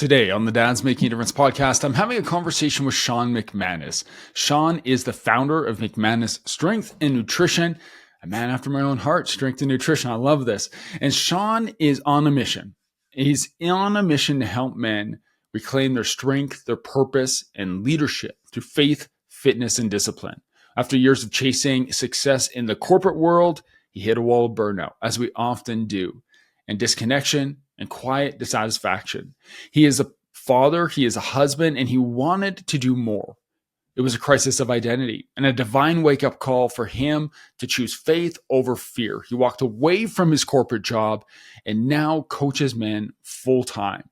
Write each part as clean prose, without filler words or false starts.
Today on the Dad's Making a Difference podcast, I'm having a conversation with Sean McManus. Sean is the founder of McManus Strength and Nutrition, a man after my own heart, strength and nutrition. I love this. And Sean is on a mission. He's on a mission to help men reclaim their strength, their purpose, and leadership through faith, fitness, and discipline. After years of chasing success in the corporate world, he hit a wall of burnout, as we often do, and disconnection and quiet dissatisfaction. He is a father, he is a husband, and he wanted to do more. It was a crisis of identity and a divine wake-up call for him to choose faith over fear. He walked away from his corporate job and now coaches men full-time.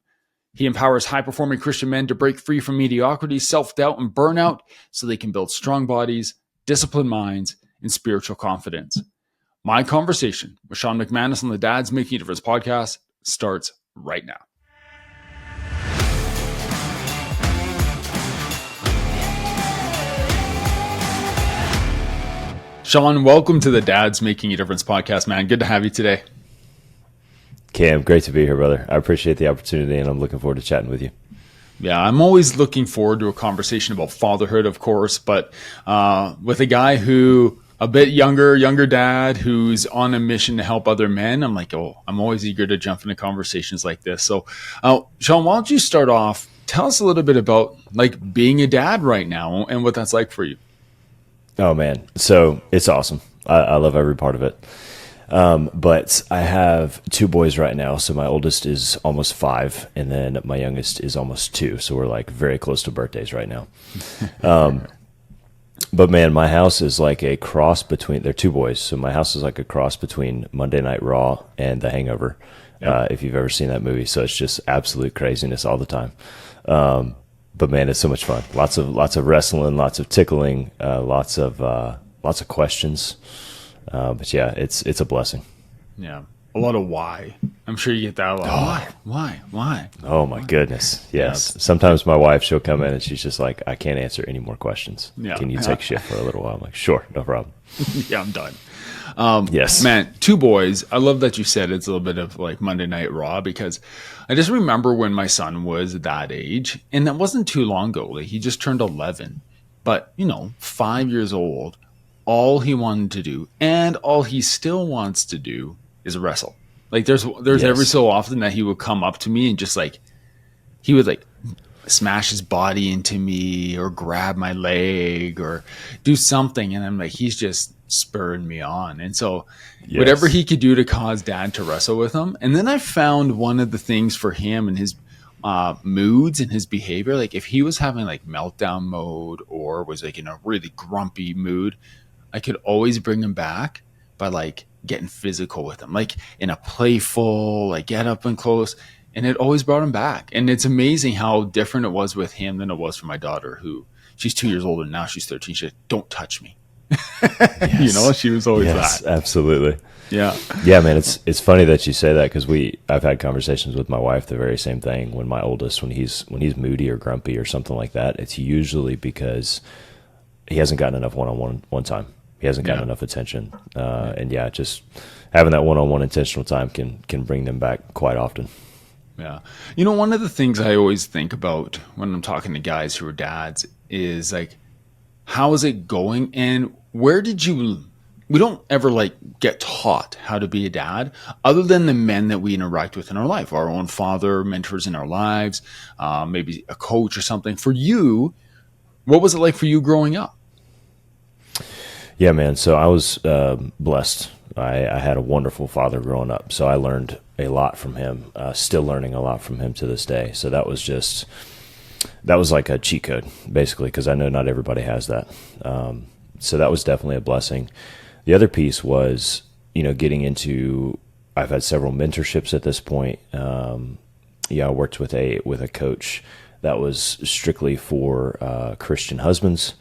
He empowers high-performing Christian men to break free from mediocrity, self-doubt, and burnout so they can build strong bodies, disciplined minds, and spiritual confidence. My conversation with Sean McManus on the Dad's Making a Difference podcast starts right now. Sean, welcome to the Dad's Making a Difference podcast, man. Good to have you today. Cam, great to be here, brother. I appreciate the opportunity, and I'm looking forward to chatting with you. Yeah, I'm always looking forward to a conversation about fatherhood, of course, but with a guy who a bit younger dad who's on a mission to help other men, I'm like, I'm always eager to jump into conversations like this. So, Sean, why don't you start off? Tell us a little bit about like being a dad right now and what that's like for you. Oh man, so it's awesome. I love every part of it. But I have two boys right now. So my oldest is almost 5, and then my youngest is almost 2. So we're like very close to birthdays right now. But man, my house is like a cross between, they're two boys. So my house is like a cross between Monday Night Raw and The Hangover. Yep. If you've ever seen that movie. So it's just absolute craziness all the time. But man, it's so much fun. Lots of wrestling, lots of tickling, lots of questions. But yeah, it's a blessing. Yeah. A lot of why. I'm sure you get that a lot. Why? Oh my goodness. Yes. Yeah. Sometimes my wife, she'll come in and she's just like, I can't answer any more questions. Yeah. Can you take shit for a little while? I'm like, sure, no problem. Yeah, I'm done. Yes. Man, 2 boys. I love that you said it's a little bit of like Monday Night Raw, because I just remember when my son was that age, and that wasn't too long ago. Like, he just turned 11, but 5 years old, all he wanted to do and all he still wants to do is wrestle. Like there's yes. Every so often that he would come up to me and just like, he would like smash his body into me or grab my leg or do something. And I'm like, he's just spurring me on. And so yes. Whatever he could do to cause dad to wrestle with him. And then I found one of the things for him and his moods and his behavior. Like if he was having like meltdown mode or was like in a really grumpy mood, I could always bring him back by like getting physical with him, like in a playful, like get up and close. And it always brought him back. And it's amazing how different it was with him than it was for my daughter, who she's 2 years old and now she's 13. She said, don't touch me. Yes. She was always that. Absolutely. Yeah. Yeah, man. It's funny that you say that, because I've had conversations with my wife, the very same thing. When my oldest, when he's moody or grumpy or something like that, it's usually because he hasn't gotten enough one time. He hasn't gotten enough attention. And yeah, just having that one-on-one intentional time can bring them back quite often. Yeah. One of the things I always think about when I'm talking to guys who are dads is like, how is it going? And where did we don't ever like get taught how to be a dad other than the men that we interact with in our life, our own father, mentors in our lives, maybe a coach or something. For you, what was it like for you growing up? Yeah, man. So I was blessed. I had a wonderful father growing up. So I learned a lot from him, still learning a lot from him to this day. So that was like a cheat code, basically, because I know not everybody has that. So that was definitely a blessing. The other piece was, getting into, I've had several mentorships at this point. I worked with a coach that was strictly for Christian husbands.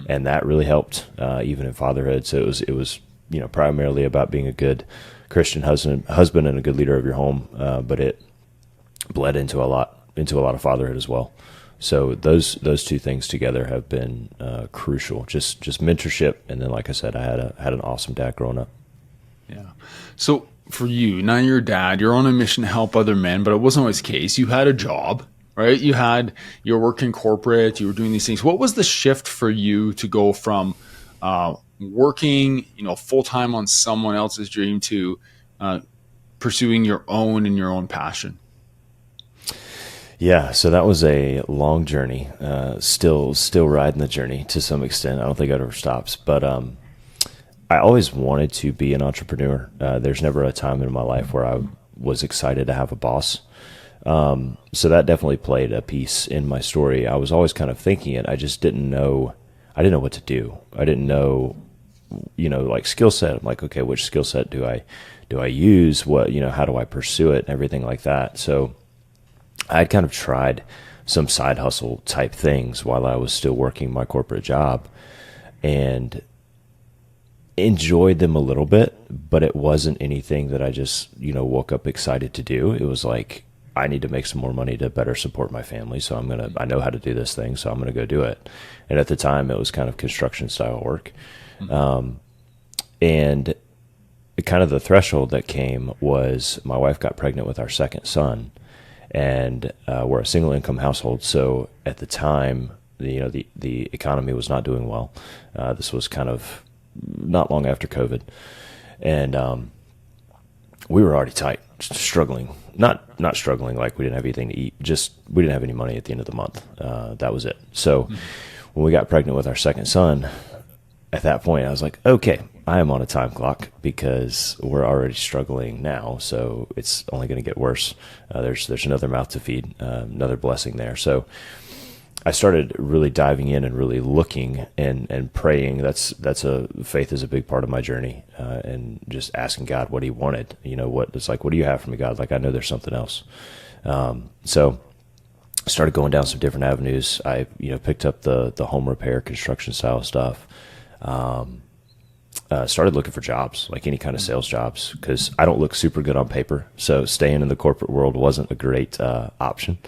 And that really helped, even in fatherhood. So it was, primarily about being a good Christian husband and a good leader of your home. But it bled into a lot of fatherhood as well. So those two things together have been crucial. Just mentorship, and then, like I said, I had an awesome dad growing up. Yeah. So for you, now you're a dad. You're on a mission to help other men, but it wasn't always the case. You had a job, right? You're working corporate, you were doing these things. What was the shift for you to go from working, full time on someone else's dream to uh, pursuing your own and your own passion? Yeah, so that was a long journey. Still riding the journey to some extent. I don't think it ever stops. But I always wanted to be an entrepreneur. There's never a time in my life where I was excited to have a boss. So that definitely played a piece in my story. I was always kind of thinking it. I just didn't know. I didn't know what to do. I didn't know, like skill set. I'm like, okay, which skill set do I use? What, how do I pursue it? And everything like that. So I had kind of tried some side hustle type things while I was still working my corporate job and enjoyed them a little bit, but it wasn't anything that I just, woke up excited to do. It was like, I need to make some more money to better support my family. So I know how to do this thing. So I'm going to go do it. And at the time it was kind of construction style work. And kind of the threshold that came was my wife got pregnant with our second son, and we're a single income household. So at the time, the economy was not doing well. This was kind of not long after COVID, and we were already tight, struggling. Not struggling like we didn't have anything to eat. Just we didn't have any money at the end of the month. That was it. So when we got pregnant with our second son, at that point, I was like, okay, I am on a time clock because we're already struggling now. So it's only going to get worse. There's another mouth to feed, another blessing there. So I started really diving in and really looking and praying. Faith is a big part of my journey, and just asking God what He wanted. What do you have for me, God? Like, I know there's something else. So I started going down some different avenues. I picked up the home repair construction style stuff. Started looking for jobs, like any kind of sales jobs, because I don't look super good on paper. So staying in the corporate world wasn't a great option.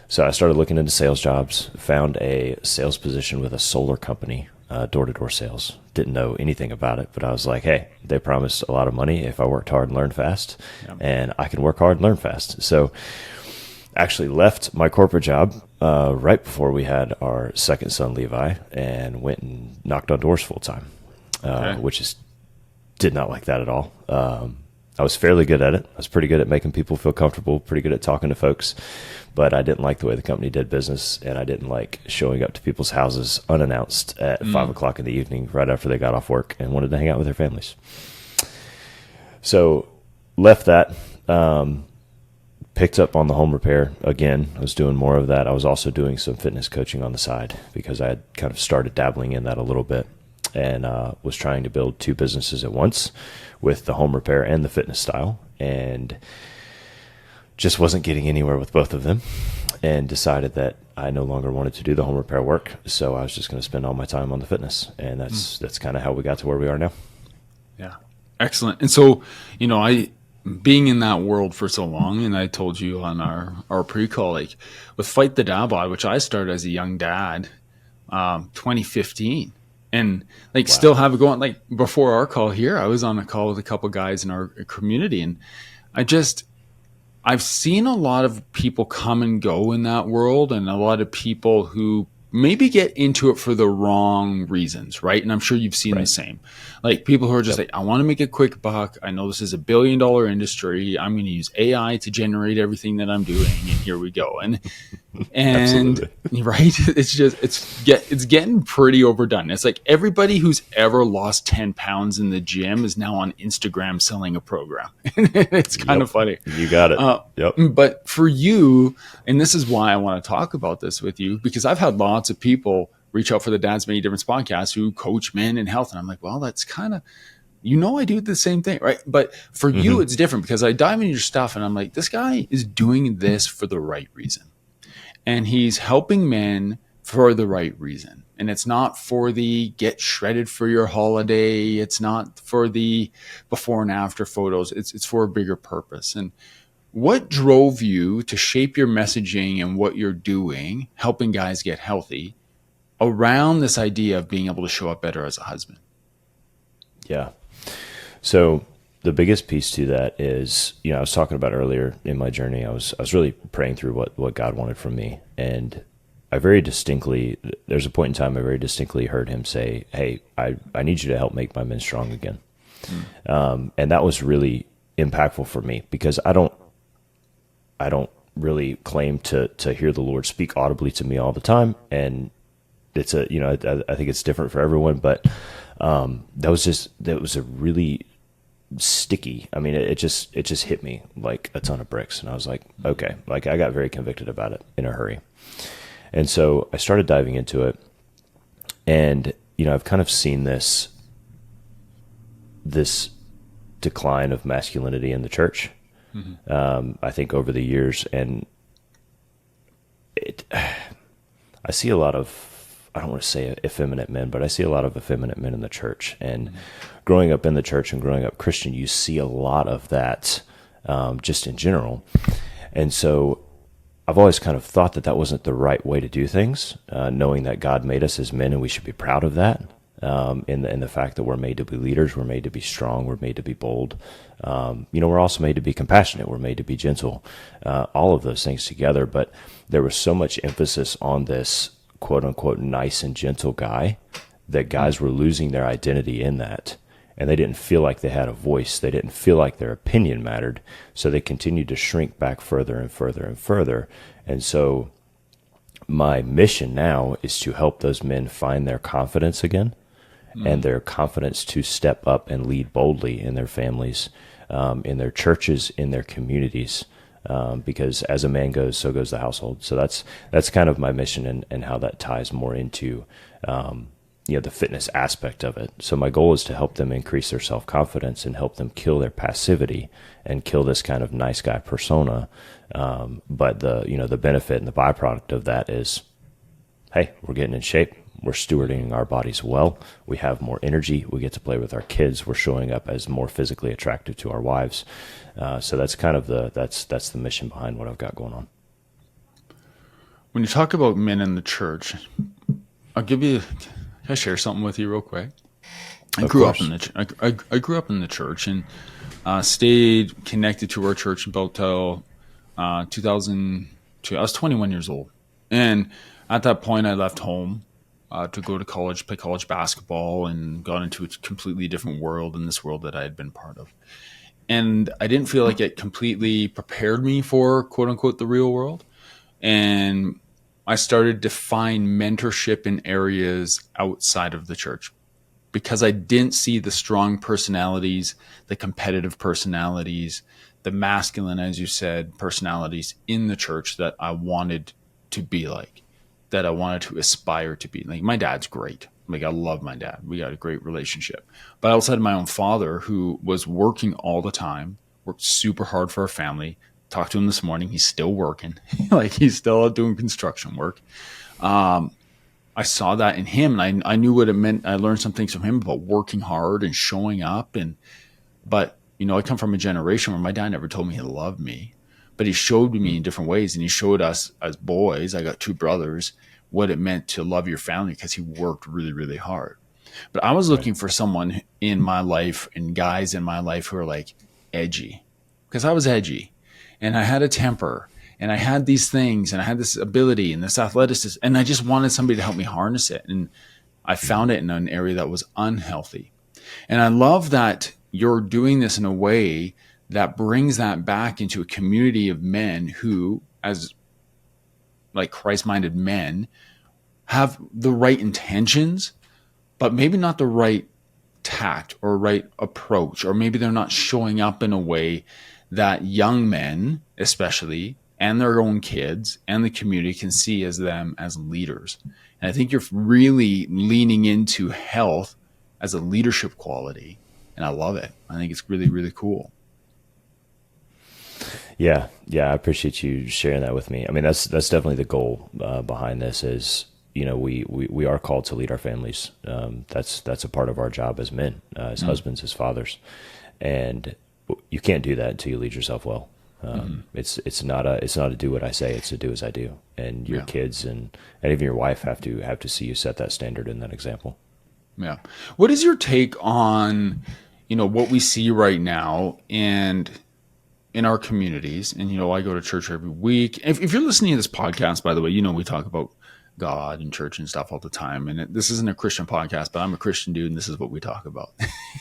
So I started looking into sales jobs, found a sales position with a solar company, door-to-door sales. Didn't know anything about it, but I was like, hey, they promised a lot of money if I worked hard and learned fast, and I can work hard and learn fast. So actually left my corporate job right before we had our second son, Levi, and went and knocked on doors full-time, which did not like that at all. I was fairly good at it. I was pretty good at making people feel comfortable, pretty good at talking to folks, but I didn't like the way the company did business, and I didn't like showing up to people's houses unannounced at 5 o'clock in the evening right after they got off work and wanted to hang out with their families. So left that, picked up on the home repair again. I was doing more of that. I was also doing some fitness coaching on the side because I had kind of started dabbling in that a little bit, and was trying to build two businesses at once with the home repair and the fitness style, and just wasn't getting anywhere with both of them, and decided that I no longer wanted to do the home repair work. So I was just going to spend all my time on the fitness. And that's kind of how we got to where we are now. Yeah. Excellent. And so, I, being in that world for so long, and I told you on our pre-call, like with Fight the Dad Bod, which I started as a young dad, 2015, and like still have it going. Like before our call here, I was on a call with a couple guys in our community, and I've seen a lot of people come and go in that world, and a lot of people who maybe get into it for the wrong reasons, right? And I'm sure you've seen the same. Like people who are just like, I want to make a quick buck. I know this is $1 billion industry. I'm going to use AI to generate everything that I'm doing, and here we go. And right, it's getting pretty overdone. It's like everybody who's ever lost 10 pounds in the gym is now on Instagram selling a program. It's kind of funny. You got it. But for you, and this is why I want to talk about this with you, because I've had lots of people reach out for the Dad's Many Difference podcast who coach men in health. And I'm like, well, that's kind of, I do the same thing, right? But for you, it's different because I dive into your stuff and I'm like, this guy is doing this for the right reason. And he's helping men for the right reason. And it's not for the get shredded for your holiday. It's not for the before and after photos. It's for a bigger purpose. And what drove you to shape your messaging and what you're doing, helping guys get healthy around this idea of being able to show up better as a husband? Yeah. So the biggest piece to that is, I was talking about earlier in my journey, I was really praying through what God wanted from me. And there's a point in time I very distinctly heard him say, "Hey, I need you to help make my men strong again." And that was really impactful for me, because I don't really claim to hear the Lord speak audibly to me all the time. And it's I think it's different for everyone, but that was a really sticky. I mean, it just hit me like a ton of bricks, and I was like, okay, like I got very convicted about it in a hurry. And so I started diving into it, and I've kind of seen this decline of masculinity in the church. I think over the years, and I see a lot of, I don't want to say effeminate men, but I see a lot of effeminate men in the church. And growing up in the church and growing up Christian, you see a lot of that just in general. And so I've always kind of thought that wasn't the right way to do things, knowing that God made us as men and we should be proud of that. In the fact that we're made to be leaders, we're made to be strong, we're made to be bold. We're also made to be compassionate, we're made to be gentle, all of those things together. But there was so much emphasis on this quote unquote nice and gentle guy that guys were losing their identity in that. And they didn't feel like they had a voice. They didn't feel like their opinion mattered. So they continued to shrink back further and further and further. And so my mission now is to help those men find their confidence again, and their confidence to step up and lead boldly in their families, in their churches, in their communities, because as a man goes, so goes the household. So that's kind of my mission, and how that ties more into the fitness aspect of it. So my goal is to help them increase their self-confidence and help them kill their passivity and kill this kind of nice guy persona. But the benefit and the byproduct of that is, hey, we're getting in shape. We're stewarding our bodies well. We have more energy. We get to play with our kids. We're showing up as more physically attractive to our wives. So that's kind of that's the mission behind what I've got going on. When you talk about men in the church, can I share something with you real quick? I grew up in the church and stayed connected to our church about till 2002. I was 21 years old, and at that point, I left home to go to college, play college basketball, and got into a completely different world in this world that I had been part of. And I didn't feel like it completely prepared me for quote unquote the real world. And I started to find mentorship in areas outside of the church, because I didn't see the strong personalities, the competitive personalities, the masculine, as you said, personalities in the church that I wanted to be like, that I wanted to aspire to be. Like, my dad's great. Like, I love my dad. We got a great relationship. But outside of my own father, who was working all the time, worked super hard for our family. Talked to him this morning. He's still working. Like, he's still out doing construction work. I saw that in him, and I knew what it meant. I learned some things from him about working hard and showing up. But I come from a generation where my dad never told me he loved me, but he showed me in different ways, and he showed us as boys, I got two brothers, what it meant to love your family, because he worked really, really hard. But I was looking for someone in my life, and guys in my life, who are like edgy, because I was edgy, and I had a temper, and I had these things, and I had this ability and this athleticism, and I just wanted somebody to help me harness it. And I found it in an area that was unhealthy. And I love that you're doing this in a way that brings that back into a community of men who, as like Christ-minded men, have the right intentions, but maybe not the right tact or right approach, or maybe they're not showing up in a way that young men, especially, and their own kids and the community can see as them as leaders. And I think you're really leaning into health as a leadership quality, and I love it. I think it's really, really cool. Yeah, I appreciate you sharing that with me. I mean, that's definitely the goal behind this. Is we are called to lead our families. That's a part of our job as men, as husbands, as fathers, and you can't do that until you lead yourself well. It's not a do what I say, it's a do as I do. And your kids and even your wife have to see you set that standard and that example. Yeah. What is your take on, what we see right now and in our communities. And, I go to church every week. If you're listening to this podcast, by the way, we talk about God and church and stuff all the time. And this isn't a Christian podcast, but I'm a Christian dude, and this is what we talk about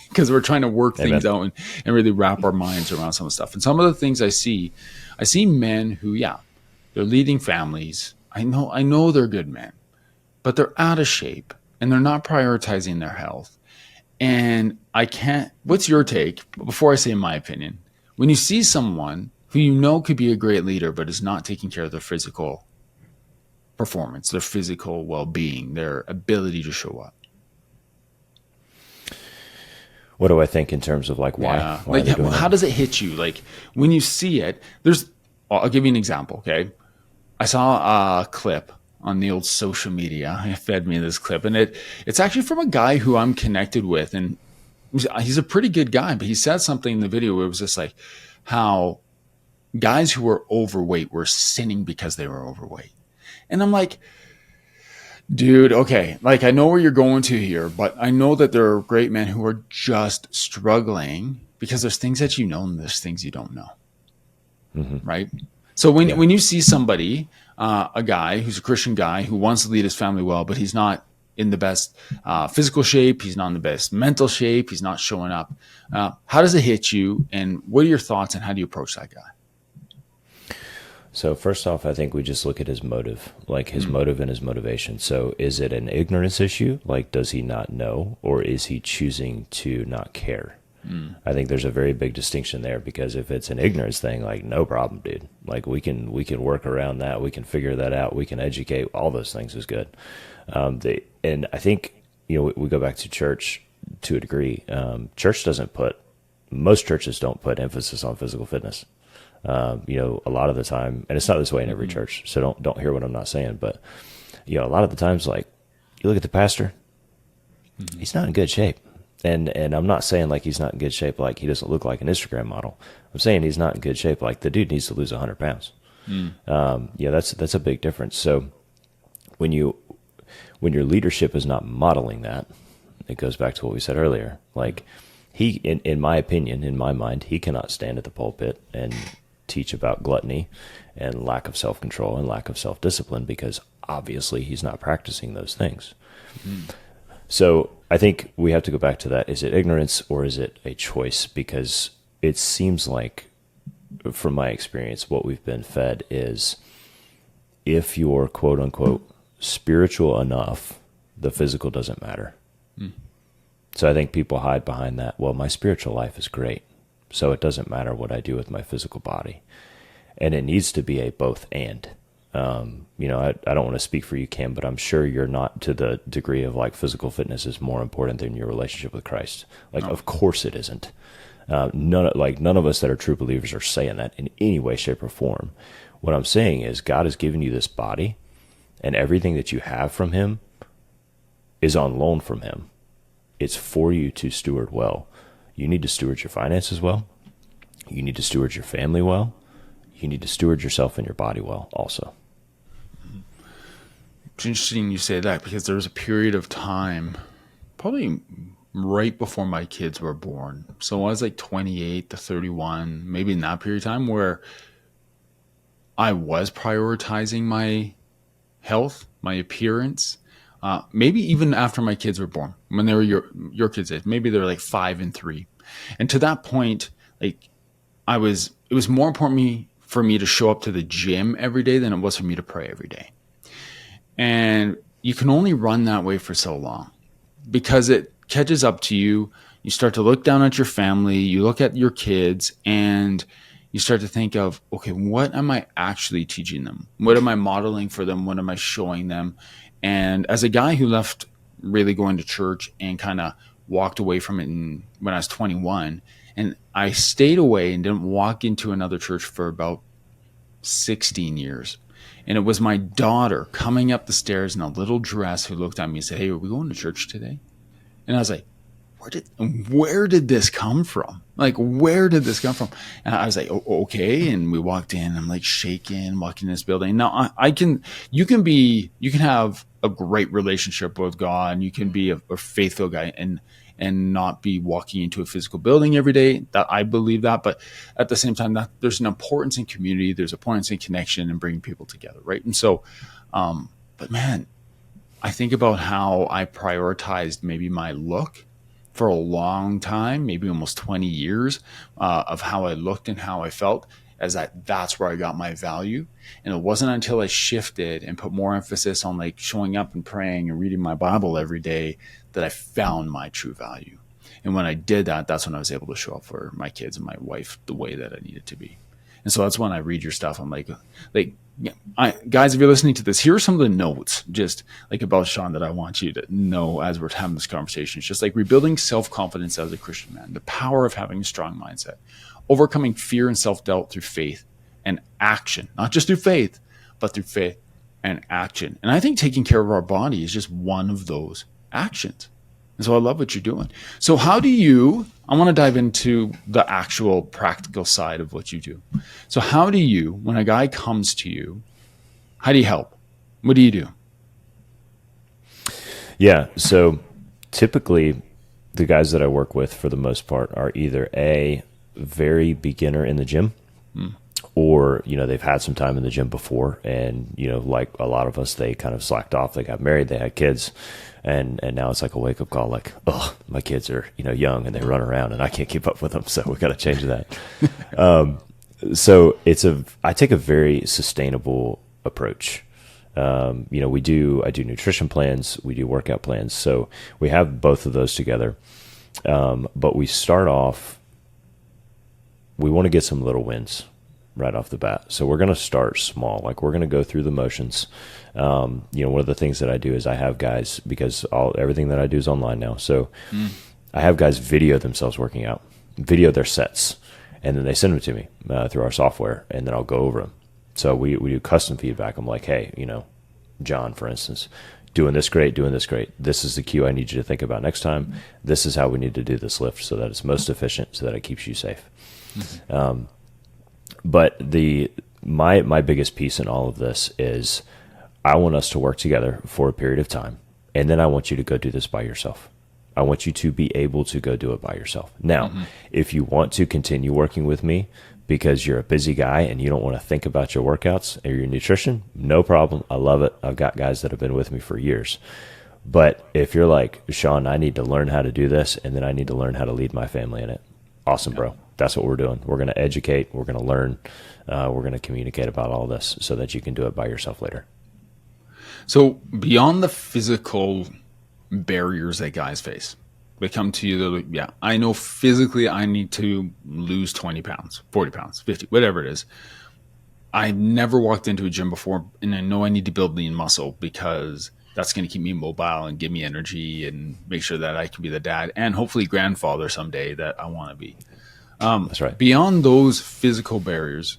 because we're trying to work things out and really wrap our minds around some of the stuff. And some of the things I see men who, they're leading families. I know they're good men, but they're out of shape and they're not prioritizing their health. And what's your take, before I say my opinion, when you see someone who could be a great leader, but is not taking care of their physical performance, their physical well-being, their ability to show up? What do I think in terms of why? How does it hit you? Like when you see it, I'll give you an example. Okay. I saw a clip on the old social media. It fed me this clip, and it's actually from a guy who I'm connected with, and he's a pretty good guy, but he said something in the video where it was just like how guys who were overweight were sinning because they were overweight. And I'm like, dude, okay, like I know where you're going to here, but I know that there are great men who are just struggling because there's things that and there's things you don't know. Mm-hmm. Right? So when you see somebody, a guy who's a Christian guy who wants to lead his family well, but he's not in the best physical shape, he's not in the best mental shape, he's not showing up, how does it hit you? And what are your thoughts and how do you approach that guy? So first off, I think we just look at his motive, like his motive and his motivation. So is it an ignorance issue? Like, does he not know, or is he choosing to not care? I think there's a very big distinction there, because if it's an ignorance thing, like, no problem, dude. Like we can work around that. We can figure that out. We can educate. All those things is good. And I think, we go back to church to a degree. Most churches don't put emphasis on physical fitness. A lot of the time, and it's not this way in every church, so don't hear what I'm not saying, but a lot of the times, like, you look at the pastor, he's not in good shape. And I'm not saying like he's not in good shape, like he doesn't look like an Instagram model. I'm saying he's not in good shape, like the dude needs to lose 100 pounds. That's a big difference. So when your leadership is not modeling that, it goes back to what we said earlier. Like in my opinion, in my mind, he cannot stand at the pulpit and teach about gluttony and lack of self-control and lack of self-discipline, because obviously he's not practicing those things. So I think we have to go back to that. Is it ignorance or is it a choice? Because it seems like, from my experience, what we've been fed is, if you're quote unquote spiritual enough, the physical doesn't matter. So I think people hide behind that. Well, my spiritual life is great, so it doesn't matter what I do with my physical body. And it needs to be a both and. I don't want to speak for you, Cam, but I'm sure you're not to the degree of like physical fitness is more important than your relationship with Christ. Like, Of course it isn't. None of us that are true believers are saying that in any way, shape, or form. What I'm saying is God has given you this body, and everything that you have from him is on loan from him. It's for you to steward well. You need to steward your finances well. You need to steward your family well. You need to steward yourself and your body well also. It's interesting you say that, because there was a period of time, probably right before my kids were born. So I was like 28 to 31, maybe in that period of time, where I was prioritizing my health, my appearance, maybe even after my kids were born, when they were your kids' age. Maybe they're like 5 and 3. And to that point, like it was more important for me to show up to the gym every day than it was for me to pray every day. And you can only run that way for so long, because it catches up to you. You start to look down at your family, you look at your kids, and you start to think of, okay, what am I actually teaching them? What am I modeling for them? What am I showing them? And as a guy who left really going to church and kind of walked away from it when I was 21, and I stayed away and didn't walk into another church for about 16 years. And it was my daughter coming up the stairs in a little dress who looked at me and said, "Hey, are we going to church today?" And I was like, where did this come from? Like, where did this come from? And I was like, okay. And we walked in. I'm like shaking, walking in this building. Now you can have a great relationship with God, and you can be a faithful guy and and not be walking into a physical building every day. That I believe that, but at the same time, that there's an importance in community, there's importance in connection and bringing people together, right? And so, but man, I think about how I prioritized maybe my look for a long time, maybe almost 20 years, of how I looked and how I felt, as that's where I got my value. And it wasn't until I shifted and put more emphasis on like showing up and praying and reading my Bible every day that I found my true value. And when I did that, that's when I was able to show up for my kids and my wife the way that I needed to be. And so that's when I read your stuff. I'm like, guys, if you're listening to this, here are some of the notes just like about Sean that I want you to know as we're having this conversation. It's just like rebuilding self-confidence as a Christian man, the power of having a strong mindset, overcoming fear and self-doubt through faith and action, not just through faith, but through faith and action. And I think taking care of our body is just one of those actions. And so I love what you're doing. So I want to dive into the actual practical side of what you do. So how do you, when a guy comes to you, how do you help? What do you do? Yeah. So typically the guys that I work with for the most part are either a very beginner in the gym, or, they've had some time in the gym before. And, like a lot of us, they kind of slacked off. They got married, they had kids. And now it's like a wake up call, like, oh, my kids are, young and they run around and I can't keep up with them. So we got to change that. So I take a very sustainable approach. I do nutrition plans, we do workout plans. So we have both of those together. But we start off, we want to get some little wins right off the bat. So we're going to start small. Like we're going to go through the motions. One of the things that I do is I have guys, because everything that I do is online now. So I have guys video themselves working out, video their sets, and then they send them to me through our software, and then I'll go over them. So we do custom feedback. I'm like, hey, John, for instance, doing this great. This is the cue I need you to think about next time. This is how we need to do this lift so that it's most efficient, so that it keeps you safe. Mm-hmm. But my biggest piece in all of this is I want us to work together for a period of time, and then I want you to go do this by yourself. I want you to be able to go do it by yourself. Now, if you want to continue working with me because you're a busy guy and you don't want to think about your workouts or your nutrition, no problem. I love it. I've got guys that have been with me for years. But if you're like, Sean, I need to learn how to do this, and then I need to learn how to lead my family in it. Awesome, bro. That's what we're doing. We're going to educate. We're going to learn. We're going to communicate about all this so that you can do it by yourself later. So beyond the physical barriers that guys face, they come to you, they're like, yeah, I know physically I need to lose 20 pounds, 40 pounds, 50, whatever it is. I never walked into a gym before, and I know I need to build lean muscle because that's going to keep me mobile and give me energy and make sure that I can be the dad and hopefully grandfather someday that I want to be. That's right. Beyond those physical barriers,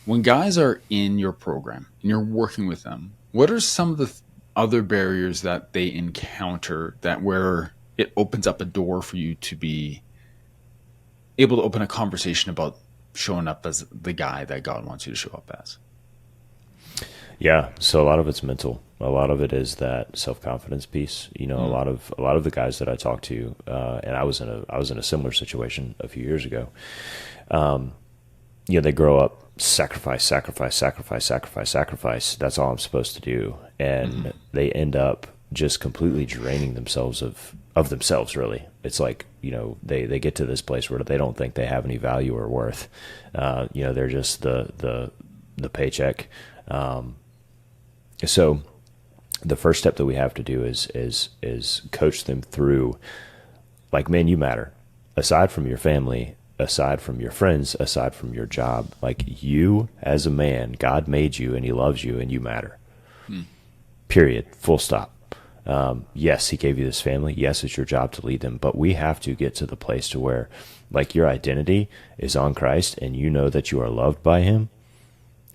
when guys are in your program and you're working with them, what are some of the other barriers that they encounter that where it opens up a door for you to be able to open a conversation about showing up as the guy that God wants you to show up as? Yeah. So a lot of it's mental. A lot of it is that self-confidence piece. A lot of the guys that I talk to, and I was in a similar situation a few years ago. They grow up sacrifice. That's all I'm supposed to do. And they end up just completely draining themselves of themselves, really. It's like, they get to this place where they don't think they have any value or worth. They're just the paycheck. So the first step that we have to do is coach them through, like, man, you matter. Aside from your family, aside from your friends, aside from your job, like, you as a man, God made you and he loves you and you matter. Period. Full stop. Yes, he gave you this family. Yes, it's your job to lead them, but we have to get to the place to where, like, your identity is on Christ and you know that you are loved by him,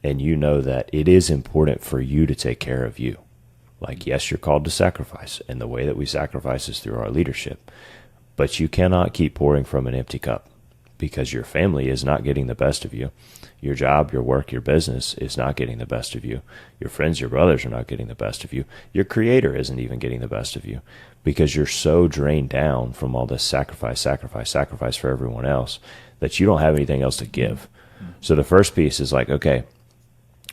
and you know that it is important for you to take care of you. Like, yes, you're called to sacrifice, and the way that we sacrifice is through our leadership, but you cannot keep pouring from an empty cup, because your family is not getting the best of you. Your job, your work, your business is not getting the best of you. Your friends, your brothers are not getting the best of you. Your creator isn't even getting the best of you because you're so drained down from all this sacrifice for everyone else that you don't have anything else to give. So the first piece is like, okay,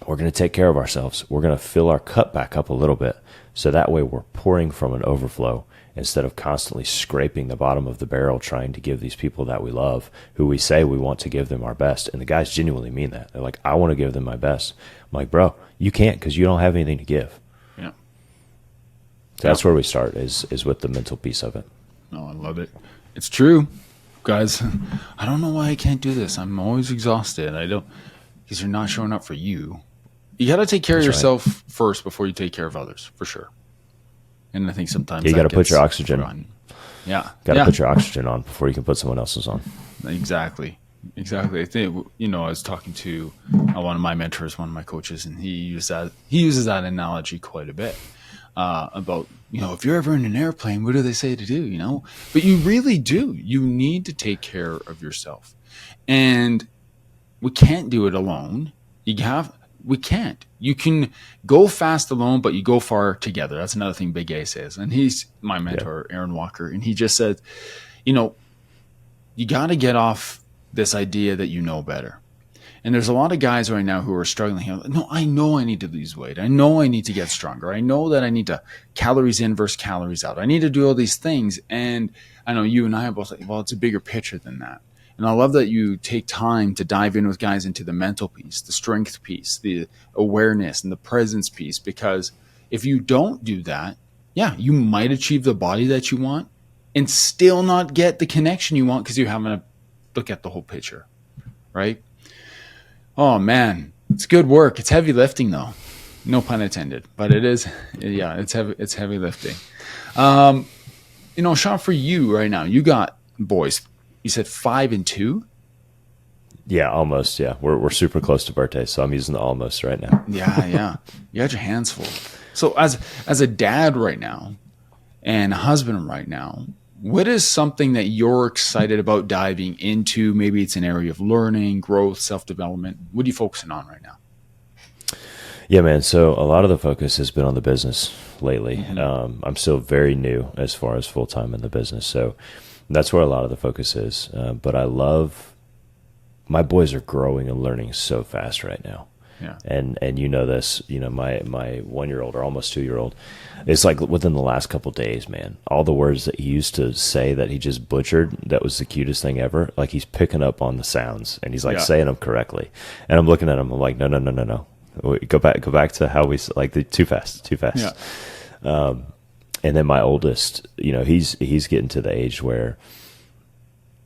we're going to take care of ourselves. We're going to fill our cup back up a little bit. So that way we're pouring from an overflow instead of constantly scraping the bottom of the barrel trying to give these people that we love, who we say we want to give them our best. And the guys genuinely mean that. They're like, I want to give them my best. I'm like, bro, you can't because you don't have anything to give. Yeah. So that's where we start is with the mental piece of it. Oh, I love it. It's true, guys. I don't know why I can't do this. I'm always exhausted. Because you're not showing up for you. You got to take care of yourself first before you take care of others, for sure. And I think sometimes you got to put your oxygen on. Yeah. Got to put your oxygen on before you can put someone else's on. Exactly. I think, I was talking to one of my mentors, one of my coaches, and he uses that analogy quite a bit about, if you're ever in an airplane, what do they say to do, But you really do. You need to take care of yourself. And we can't do it alone. We can't. You can go fast alone, but you go far together. That's another thing Big A says. And he's my mentor, Aaron Walker. And he just said, you got to get off this idea that you know better. And there's a lot of guys right now who are struggling. No, I know I need to lose weight. I know I need to get stronger. I know that I need to calories in versus calories out. I need to do all these things. And I know you and I are both like, well, it's a bigger picture than that. And I love that you take time to dive in with guys into the mental piece, the strength piece, the awareness and the presence piece, because if you don't do that, you might achieve the body that you want and still not get the connection you want because you haven't looked at the whole picture, right? Oh, man, it's good work. It's heavy lifting, though. No pun intended, but it is. Yeah, it's heavy lifting. Sean, for you right now, you got boys. You said 5 and 2? Yeah, almost. Yeah, we're super close to birthday, so I'm using the almost right now. Yeah. You got your hands full. So as a dad right now and a husband right now, what is something that you're excited about diving into? Maybe it's an area of learning, growth, self-development. What are you focusing on right now? Yeah, man. So a lot of the focus has been on the business lately. Mm-hmm. I'm still very new as far as full-time in the business, so that's where a lot of the focus is. But I love my boys are growing and learning so fast right now. Yeah. And this, my 1-year-old or almost 2-year-old, it's like within the last couple of days, man, all the words that he used to say that he just butchered, that was the cutest thing ever. Like he's picking up on the sounds and he's like saying them correctly. And I'm looking at him, I'm like, no. Go back to how we like the too fast. Yeah. And then my oldest, he's getting to the age where,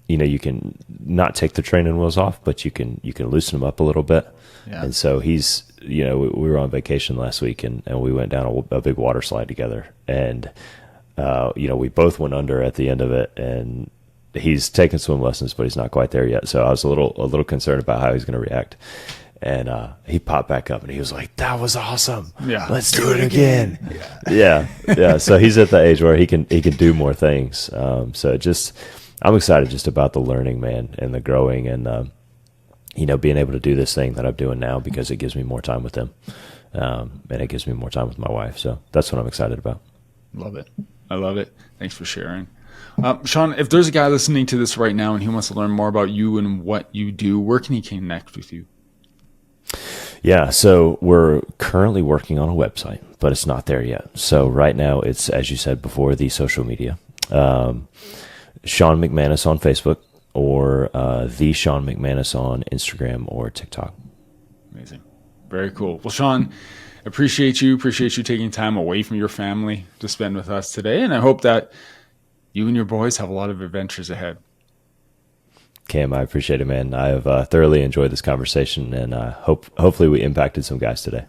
you can not take the training wheels off, but you can loosen him up a little bit. Yeah. And so he's, we were on vacation last week and we went down a big water slide together. And, we both went under at the end of it, and he's taking swim lessons, but he's not quite there yet. So I was a little concerned about how he's going to react. And he popped back up and he was like, that was awesome. Yeah. Let's do it again. Yeah. So he's at the age where he can do more things. I'm excited just about the learning, man, and the growing and, being able to do this thing that I'm doing now because it gives me more time with them. And it gives me more time with my wife. So that's what I'm excited about. Love it. I love it. Thanks for sharing. Sean, if there's a guy listening to this right now and he wants to learn more about you and what you do, where can he connect with you? Yeah, so we're currently working on a website, but it's not there yet. So right now it's, as you said before, the social media. Sean McManus on Facebook or the Sean McManus on Instagram or TikTok. Amazing. Very cool. Well, Sean, appreciate you taking time away from your family to spend with us today. And I hope that you and your boys have a lot of adventures ahead. Cam, I appreciate it, man. I have thoroughly enjoyed this conversation, and hopefully we impacted some guys today.